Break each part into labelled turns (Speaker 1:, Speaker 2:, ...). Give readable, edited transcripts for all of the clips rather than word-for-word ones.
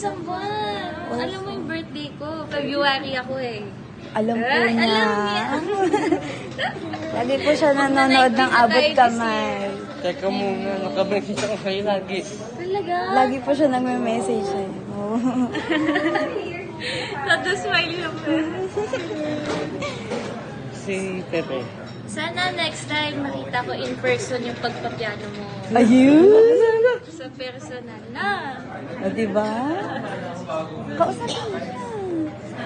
Speaker 1: isang buwan. Alam mo yung birthday ko. February ako eh.
Speaker 2: Alam po
Speaker 1: Ay,
Speaker 2: niya.
Speaker 1: alam niya.
Speaker 2: Lagi po siya nanonood ng abot kamay.
Speaker 3: Teka muna, nakabensya ko kayo lagi.
Speaker 1: Talaga?
Speaker 2: Lagi po siya nagme-message eh. Oh.
Speaker 1: Nado-smile lang po.
Speaker 3: Si Pepe.
Speaker 1: Sana next time makita ko in person yung pagpapiano mo.
Speaker 2: Ayun!
Speaker 1: Sa personal na.
Speaker 2: O, diba? Kausapin mo siya.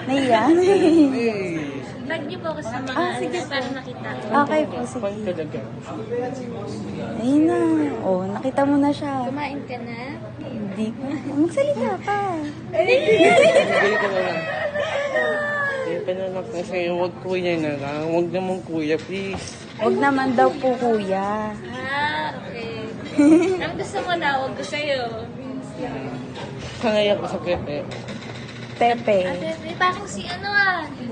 Speaker 2: Naiya?
Speaker 1: Tag niyo po ako sa mga
Speaker 2: sige po.
Speaker 1: para nakita ko.
Speaker 2: Okay po,
Speaker 3: Pan
Speaker 2: sige.
Speaker 3: talaga.
Speaker 2: Ayun na. Oh, nakita mo na siya.
Speaker 1: Kumain ka na?
Speaker 2: Hindi ko. Magsalita pa.
Speaker 3: Bigay ko na lang. Eh, pananak na sa'yo, huwag kuya na lang. Huwag naman kuya, please.
Speaker 2: Huwag naman daw po, kuya.
Speaker 1: Ah, okay. Ang gusto mo daw, wag ko sa'yo.
Speaker 3: Sanay ako sa Pepe.
Speaker 2: Pepe.
Speaker 1: Pepe, parang si ano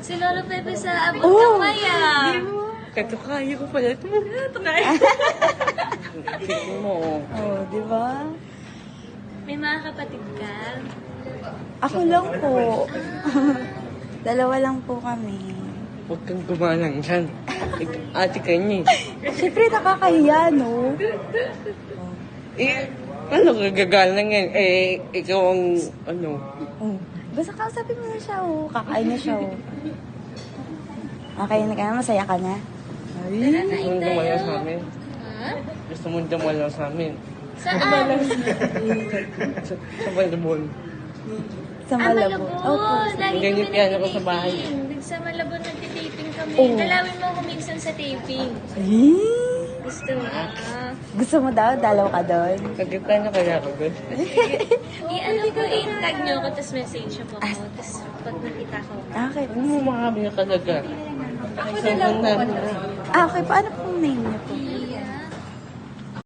Speaker 1: si Lolo Pepe sa abot
Speaker 2: Oh!
Speaker 1: kamay
Speaker 3: Kato kaya ko pala ito. Tignan mo.
Speaker 2: Oh, di ba?
Speaker 1: May mga kapatid ka?
Speaker 2: Ako lang po. Dalawa lang po kami.
Speaker 3: Huwag kang gumalang dyan. Ate ka niya
Speaker 2: Siyempre nakakahiya, no?
Speaker 3: eh. Ano kagagalang yan? Eh, ikaw ang ano.
Speaker 2: Oh. Basta kausapin mo na siya, oh. Kakain na siya, oh. Okay na ka na? Masaya ka na?
Speaker 1: Tara,
Speaker 3: Gusto
Speaker 1: kain
Speaker 3: mong
Speaker 1: tayo.
Speaker 3: dumalaw sa amin.
Speaker 1: Ha?
Speaker 3: Gusto mong dumalaw sa amin.
Speaker 1: Saan?
Speaker 3: Sa Balabon.
Speaker 2: Sa Malabo.
Speaker 1: Opo.
Speaker 2: Opo.
Speaker 1: Lagi
Speaker 3: Ganyan
Speaker 1: kami
Speaker 3: yung piano ko sa bahay.
Speaker 1: nagtitaping. Sa Malabon nagtitaping kami.
Speaker 2: Oo.
Speaker 1: Dalawin mo ako minsan sa taping.
Speaker 2: Ay,
Speaker 1: Gusto mo?
Speaker 2: gusto mo daw? Dalaw ka doon?
Speaker 3: Nagkikano kaya ako doon?
Speaker 1: I-ano ko, i-tag niyo ako, tapos message niyo po ako. Tapos pag nakita ko.
Speaker 2: Okay.
Speaker 3: Ano mo makakami na talaga?
Speaker 1: Ako na lang po.
Speaker 2: Okay, paano pong name niyo po?